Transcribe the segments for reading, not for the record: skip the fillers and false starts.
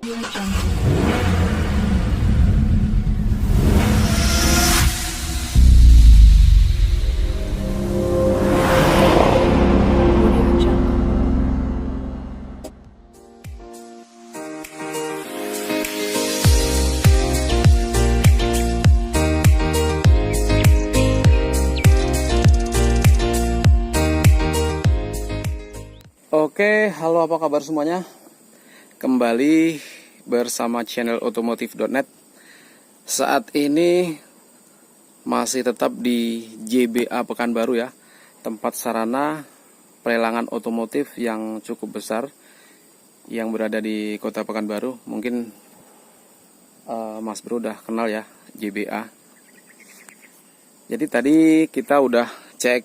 Oke, halo, apa kabar semuanya? Kembali bersama channel otomotif.net. Saat ini masih tetap di JBA Pekanbaru ya, tempat sarana pelelangan otomotif yang cukup besar yang berada di kota Pekanbaru. Mungkin Mas Bro udah kenal ya JBA. Jadi tadi kita udah cek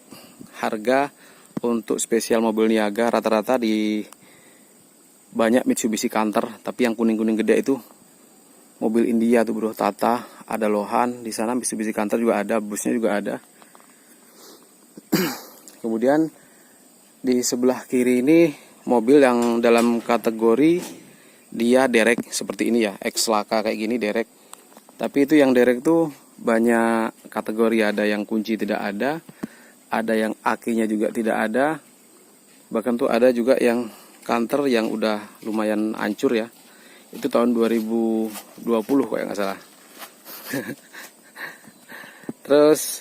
harga untuk spesial mobil niaga. Rata-rata di banyak Mitsubishi Canter, tapi yang kuning-kuning gede itu mobil India tuh bro. Tata, ada Lohan, di sana Mitsubishi Canter juga ada, busnya juga ada. Kemudian di sebelah kiri ini mobil yang dalam kategori dia derek seperti ini ya, X laka kayak gini derek. Tapi itu yang derek tuh banyak kategori, ada yang kunci tidak ada yang akinya juga tidak ada, bahkan tuh ada juga yang Canter yang udah lumayan hancur ya. Itu tahun 2020 kok ya nggak salah. Terus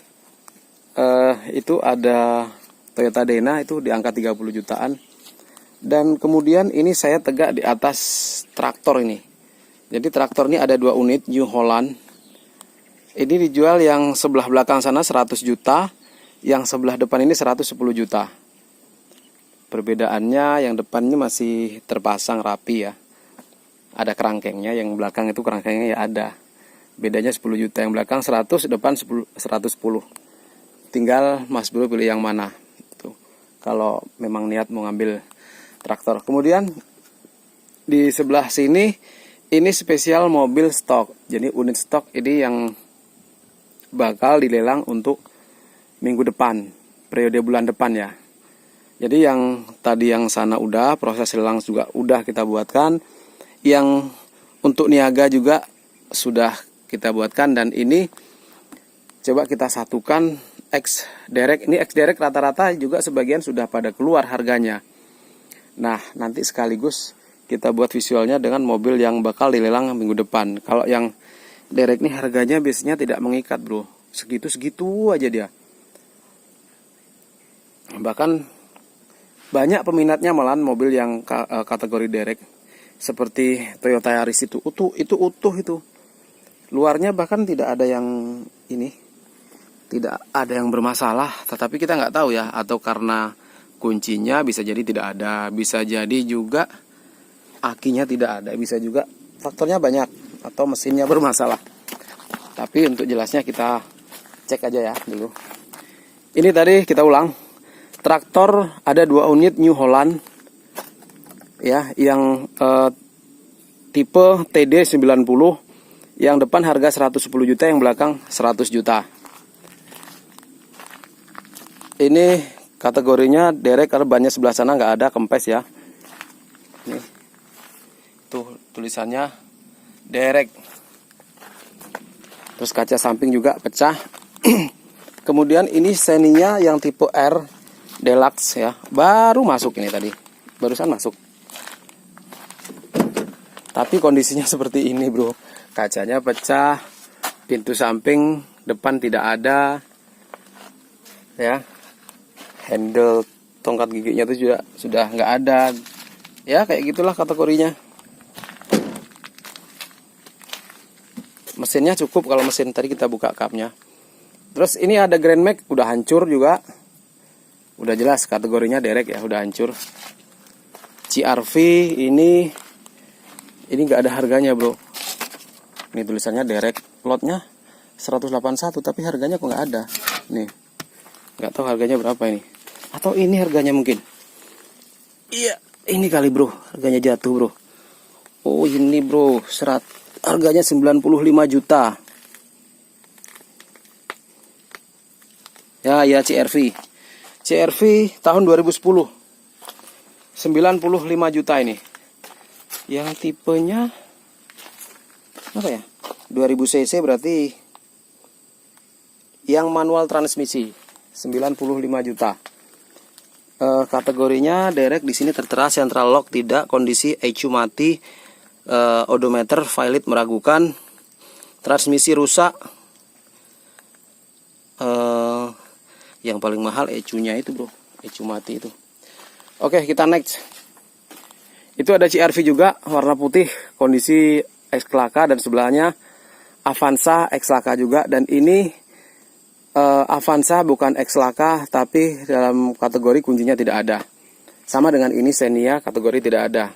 itu ada Toyota Dena, itu di angka 30 jutaan. Dan kemudian ini saya tegak di atas traktor ini. Jadi traktor ini ada 2 unit New Holland. Ini dijual yang sebelah belakang sana 100 juta. Yang sebelah depan ini 110 juta. Perbedaannya yang depan ini masih terpasang rapi ya. Ada kerangkengnya, yang belakang itu kerangkengnya ya ada. Bedanya 10 juta, yang belakang 100, depan 110. Tinggal Mas Bro pilih yang mana. Tuh. Kalau memang niat mau ngambil traktor. Kemudian di sebelah sini ini spesial mobil stok. Jadi unit stok ini yang bakal dilelang untuk minggu depan, periode bulan depan ya. Jadi yang tadi yang sana udah, proses lelang juga udah kita buatkan. Yang untuk niaga juga sudah kita buatkan. Dan ini coba kita satukan X derek. Ini X derek rata-rata juga sebagian sudah pada keluar harganya. Nah nanti sekaligus kita buat visualnya dengan mobil yang bakal dilelang minggu depan. Kalau yang derek ini harganya biasanya tidak mengikat bro, segitu-segitu aja dia. Bahkan banyak peminatnya malahan mobil yang kategori derek seperti Toyota Yaris itu utuh itu. Luarnya bahkan tidak ada yang ini, tidak ada yang bermasalah. Tetapi kita nggak tahu ya, atau karena kuncinya bisa jadi tidak ada, bisa jadi juga akinya tidak ada, bisa juga faktornya banyak atau mesinnya bermasalah. Tapi untuk jelasnya kita cek aja ya dulu. Ini tadi kita ulang. Traktor ada 2 unit New Holland ya, yang tipe TD90, yang depan harga 110 juta, yang belakang 100 juta. Ini kategorinya derek, karena bannya sebelah sana nggak ada, kempes ya. Nih tuh tulisannya derek. Terus kaca samping juga pecah. Kemudian ini seninya yang tipe R Deluxe ya, baru masuk ini tadi, barusan masuk. Tapi kondisinya seperti ini bro, kacanya pecah, pintu samping depan tidak ada, ya, handle tongkat giginya itu juga sudah nggak ada, ya kayak gitulah kategorinya. Mesinnya cukup, kalau mesin tadi kita buka kapnya. Terus ini ada Grand Max, udah hancur juga. Udah jelas kategorinya derek ya, udah hancur. CR-V ini nggak ada harganya bro. Ini tulisannya derek, lotnya 181, tapi harganya kok nggak ada. Nih, nggak tahu harganya berapa ini. Atau ini harganya mungkin. Iya, ini kali bro, harganya jatuh bro. Oh ini bro, harganya 95 juta. Ya CR-V. CR-V tahun 2010 95 juta ini. Yang tipenya apa ya, 2000 cc berarti yang manual transmisi 95 juta. Kategorinya derek di sini tertera central lock tidak, kondisi ECU mati, odometer valid meragukan, transmisi rusak. Yang paling mahal ECU-nya itu bro, ECU mati itu. Oke, kita next. Itu ada CR-V juga warna putih, kondisi X-Laka, dan sebelahnya Avanza X-Laka juga. Dan ini Avanza bukan X-Laka, tapi dalam kategori kuncinya tidak ada. Sama dengan ini Xenia, kategori tidak ada.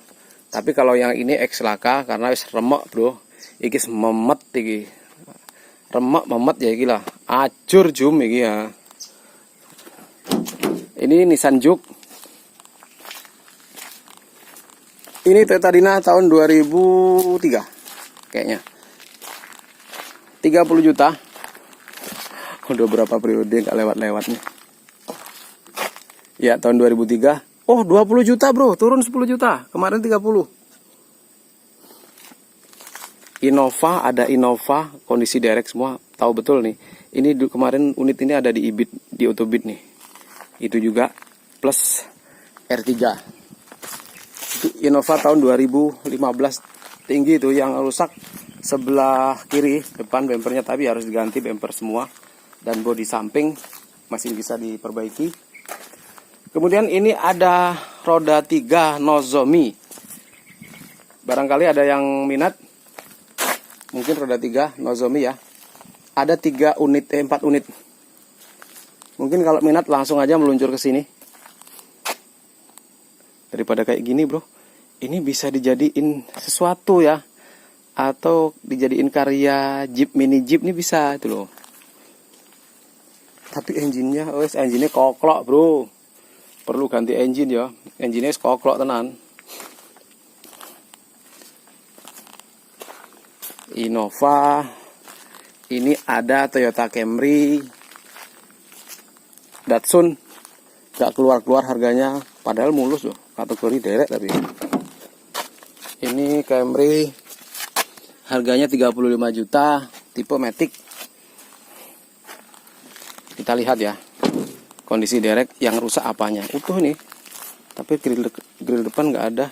Tapi kalau yang ini X-Laka karena wis remek bro, iki memet iki. Remek memet ya iki lah. Acur jum iki ya. Ini Nissan Juke. Ini Toyota Dina tahun 2003 kayaknya. 30 juta. Udah berapa periode nggak lewat-lewat nih. Ya, tahun 2003. Oh, 20 juta bro, turun 10 juta. Kemarin 30. Innova, ada Innova, kondisi direct semua. Tahu betul nih. Ini kemarin unit ini ada di Ibit, di Otobit nih. Itu juga plus R3. Itu Innova tahun 2015. Tinggi itu, yang rusak sebelah kiri depan bempernya, tapi harus diganti bemper semua. Dan bodi samping masih bisa diperbaiki. Kemudian ini ada roda 3 Nozomi. Barangkali ada yang minat. Mungkin roda 3 Nozomi ya. Ada 3 unit, 4 unit. Mungkin kalau minat langsung aja meluncur ke sini. Daripada kayak gini bro, ini bisa dijadiin sesuatu ya. Atau dijadiin karya Jeep, mini Jeep nih bisa itu loh. Tapi engine-nya, engine-nya koklok bro. Perlu ganti engine ya. Engine-nya koklok tenan. Innova. Ini ada Toyota Camry. Datsun. Gak keluar-keluar harganya. Padahal mulus loh. Kategori derek tapi. Ini Camry. Harganya 35 juta. Tipe Matic. Kita lihat ya, kondisi derek yang rusak apanya. Utuh nih, tapi grill depan nggak ada.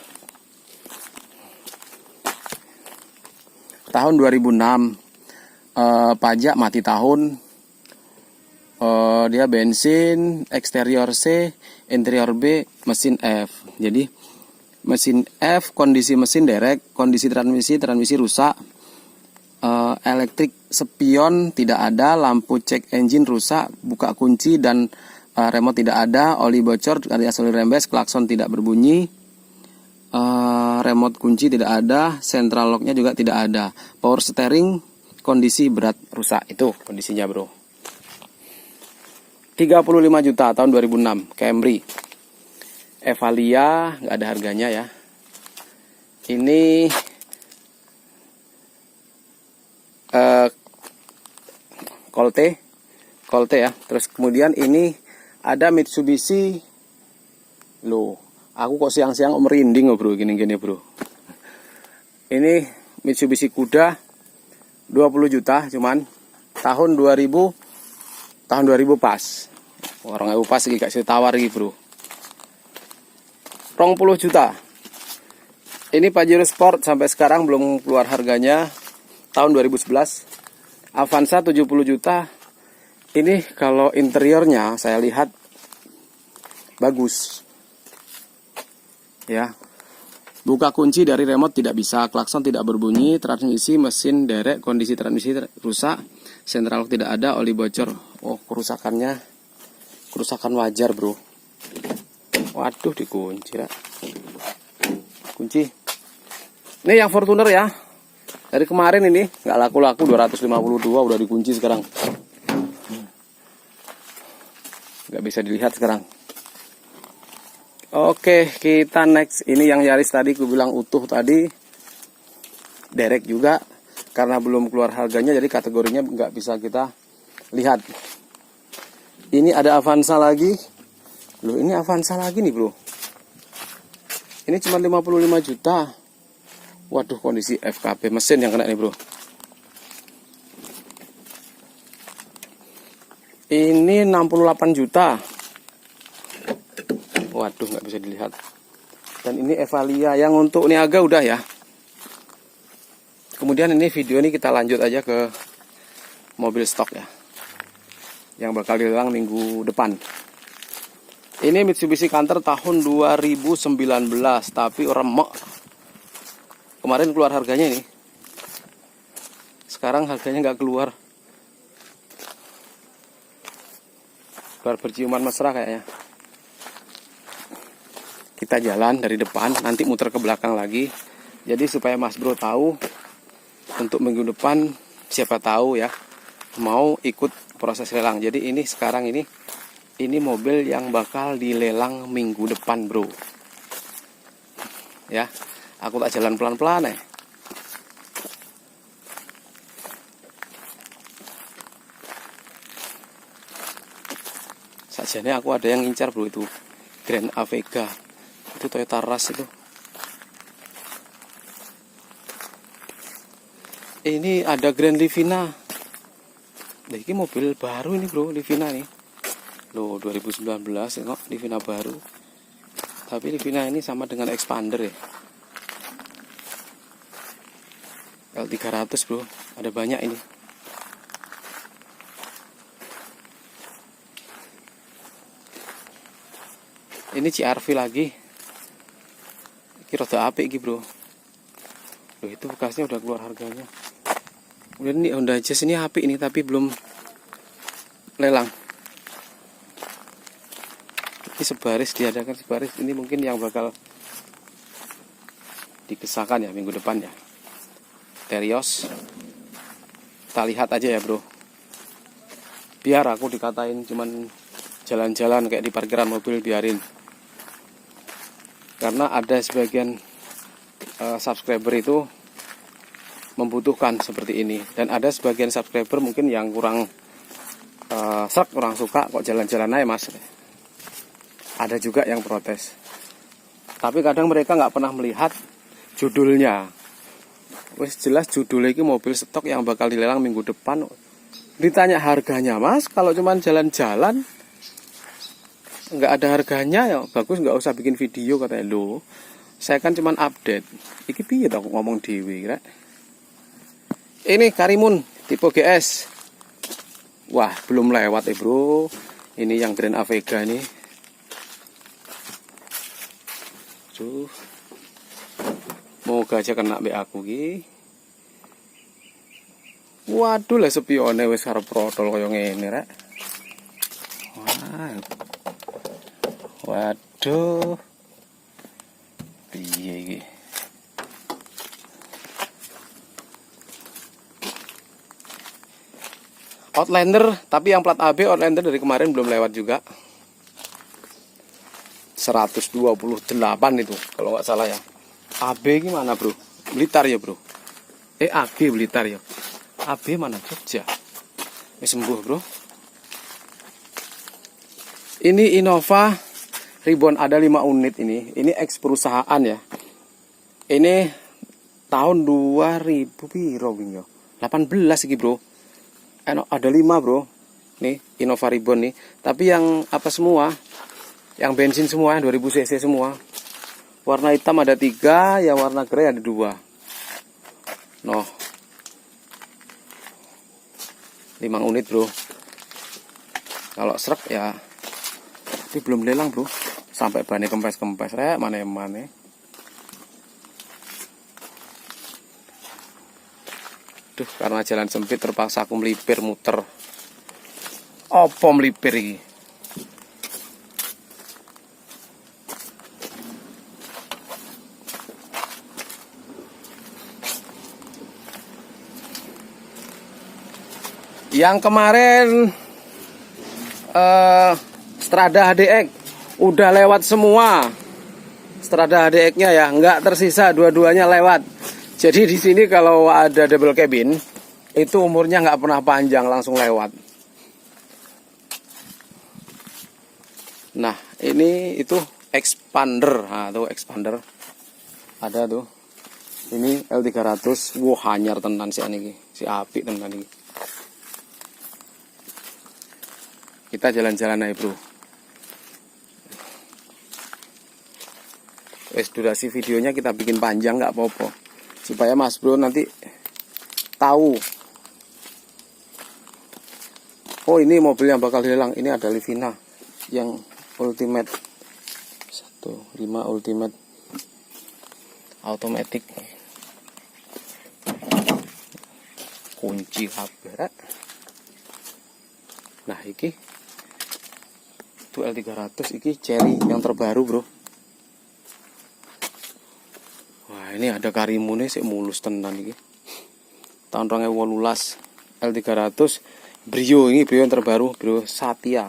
Tahun 2006, pajak mati tahun. Dia bensin, eksterior C, interior B, mesin F. Jadi mesin F, kondisi mesin derek, kondisi transmisi rusak. Elektrik spion tidak ada, lampu cek engine rusak, buka kunci dan remote tidak ada, oli bocor, alias oli rembes, klakson tidak berbunyi, remote kunci tidak ada, central locknya juga tidak ada, power steering kondisi berat rusak. Itu kondisinya bro. 35 juta tahun 2006 Camry. Evalia nggak ada harganya ya. Ini Colte ya. Terus kemudian ini ada Mitsubishi. Loh, aku kok siang-siang merinding loh bro, gini-gini bro. Ini Mitsubishi Kuda 20 juta cuman tahun 2000 pas. Orang pas lagi kasih tawar lagi bro. 20 juta. Ini Pajero Sport sampai sekarang belum keluar harganya. Tahun 2011. Avanza 70 juta. Ini kalau interiornya saya lihat bagus. Ya. Buka kunci dari remote tidak bisa, klakson tidak berbunyi, transmisi mesin derek, kondisi transmisi rusak, sentral lock tidak ada, oli bocor. Oh, kerusakan wajar, bro. Waduh, dikunci ya. Kunci. Ini yang Fortuner ya. Dari kemarin ini nggak laku-laku 252 udah dikunci sekarang. Nggak bisa dilihat sekarang. Oke, kita next. Ini yang Yaris tadi aku bilang utuh tadi. Derek juga. Karena belum keluar harganya jadi kategorinya nggak bisa kita lihat. Ini ada Avanza lagi. Loh, ini Avanza lagi nih bro. Ini cuma 55 juta. Waduh, kondisi FKP mesin yang kena nih bro. Ini 68 juta. Waduh, nggak bisa dilihat. Dan ini Evalia yang untuk Niaga udah ya. Kemudian ini video ini kita lanjut aja ke mobil stok ya, yang bakal dilelang minggu depan. Ini Mitsubishi Canter tahun 2019, tapi remek. Kemarin keluar harganya ini. Sekarang harganya nggak keluar. Baru berciuman mesra kayaknya. Kita jalan dari depan, nanti muter ke belakang lagi. Jadi supaya Mas Bro tahu, untuk minggu depan siapa tahu ya mau ikut proses lelang. Jadi ini sekarang ini mobil yang bakal dilelang minggu depan bro. Ya, aku tak jalan pelan-pelan ya. Sajane aku ada yang ngincar bro, itu Grand Avega, itu Toyota Rush itu. Ini ada Grand Livina. Nah, ini mobil baru ini bro, Livina nih. Loh, 2019 tengok Livina baru. Tapi Livina ini sama dengan Expander ya. L300 bro, ada banyak ini. Ini CR-V lagi. Ini rada apik iki bro. Loh, itu bekasnya udah keluar harganya. Kemudian ini Honda Jazz ini apik ini, tapi belum lelang. Ini sebaris, diadakan sebaris. Ini mungkin yang bakal dikesahkan ya minggu depan ya. Terios. Kita lihat aja ya bro. Biar aku dikatain cuman jalan-jalan kayak di parkiran mobil, biarin. Karena ada sebagian subscriber itu membutuhkan seperti ini, dan ada sebagian subscriber mungkin yang kurang serak, kurang suka kok jalan-jalan aja mas. Ada juga yang protes, tapi kadang mereka nggak pernah melihat judulnya. Wes jelas judulnya ini mobil stok yang bakal dilelang minggu depan. Ditanya harganya mas, kalau cuman jalan-jalan nggak ada harganya ya bagus, nggak usah bikin video katanya. Lo saya kan cuman update. Iki piye to ngomong dewe kira. Ini Karimun tipe GS. Wah, belum lewat ya bro. Ini yang Grand Avega nih. Tuh. Moga aja kena be aku ki. Waduh lah sepione wis arep protol kaya ngene rek. Wah. Waduh. Piye iki? Outlander, tapi yang plat AB Outlander dari kemarin belum lewat juga. 128 itu kalau nggak salah ya. AB gimana bro? Blitar ya bro. AB Blitar ya. AB mana? Jogja. Sembuh bro. Ini Innova Ribbon, ada 5 unit ini. Ini ex perusahaan ya. Ini tahun 2000 piro yo? 18 iki bro. Ada 5 bro. Nih Innova Ribbon nih. Tapi yang apa semua? Yang bensin semua, 2000 cc semua. Warna hitam ada 3, yang warna grey ada 2. Noh. 5 unit bro. Kalau serak ya. Tapi belum lelang bro. Sampai bannya kempes-kempes rek, mana-mana. Duh, karena jalan sempit terpaksa aku melipir muter. Apa melipir ini? Yang kemarin Strada HDX udah lewat semua. Strada HDX-nya ya, nggak tersisa, dua-duanya lewat. Jadi di sini kalau ada double cabin itu umurnya nggak pernah panjang, langsung lewat. Nah ini itu Expander, nah tuh Expander ada tuh. Ini L300. Wah, anyar tenan si aniki, si apik tenan iki. Kita jalan-jalan aja, bro. Wes, durasi videonya kita bikin panjang nggak apa-apa, supaya Mas Bro nanti tahu. Oh, ini mobil yang bakal dilelang. Ini ada Livina yang Ultimate 1.5 Ultimate automatic. Kunci kabeh. Nah, iki itu L300, iki Cherry yang terbaru, bro. Wah, ini ada karimune sik mulus tenan iki. Tahun 2018 L300 Brio, ini Brio yang terbaru, Brio Satya.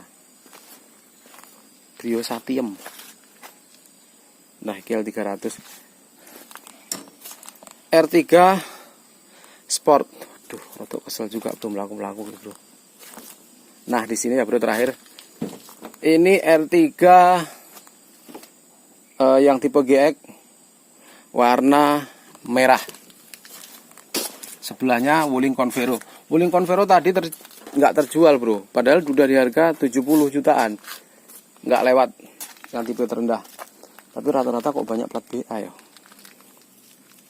Brio Satyam. Nah, iki L300 R3 Sport. Aduh, rotok kesel juga tuh melaku-melaku gitu, bro. Nah, di sini ya, bro, terakhir. Ini R3 yang tipe GX warna merah. Sebelahnya Wuling Convero. Wuling Convero tadi nggak terjual, bro. Padahal udah di harga 70 jutaan. Nggak lewat yang tipe terendah. Tapi rata-rata kok banyak plat BA ya.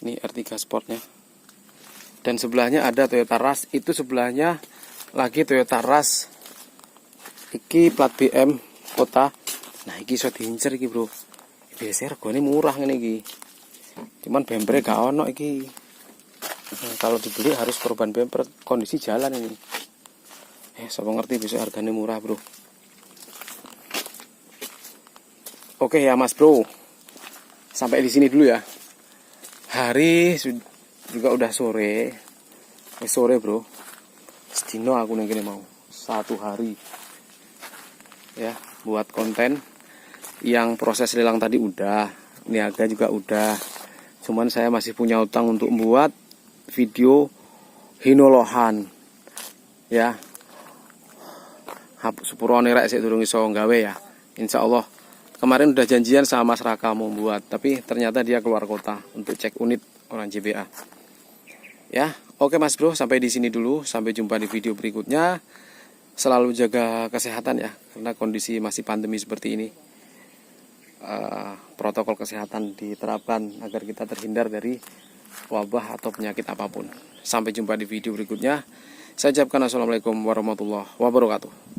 Ini R3 Sportnya. Dan sebelahnya ada Toyota Rush. Itu sebelahnya lagi Toyota Rush. Iki plat BM kota. Nah, iki iso diincer iki, bro. Biasanya regane murah ngene iki. Cuman bemper gak ono iki. Nah, kalau dibeli harus korban bemper, kondisi jalan ini. Siapa ngerti bisa harganya murah, bro. Oke ya, Mas Bro. Sampai di sini dulu ya. Hari juga udah sore. Sore, bro. Sedino aku nang kene mau. 1 hari. Ya, buat konten. Yang proses lelang tadi udah, niaga juga udah. Cuman saya masih punya utang untuk membuat video hinolohan. Ya. Sepurone rek sik durung iso gawe ya. Insyaallah. Kemarin udah janjian sama Mas Raka mau buat, tapi ternyata dia keluar kota untuk cek unit orang JBA. Ya, oke Mas Bro, sampai di sini dulu. Sampai jumpa di video berikutnya. Selalu jaga kesehatan ya, karena kondisi masih pandemi seperti ini. Protokol kesehatan diterapkan agar kita terhindar dari wabah atau penyakit apapun. Sampai jumpa di video berikutnya. Saya ucapkan assalamualaikum warahmatullahi wabarakatuh.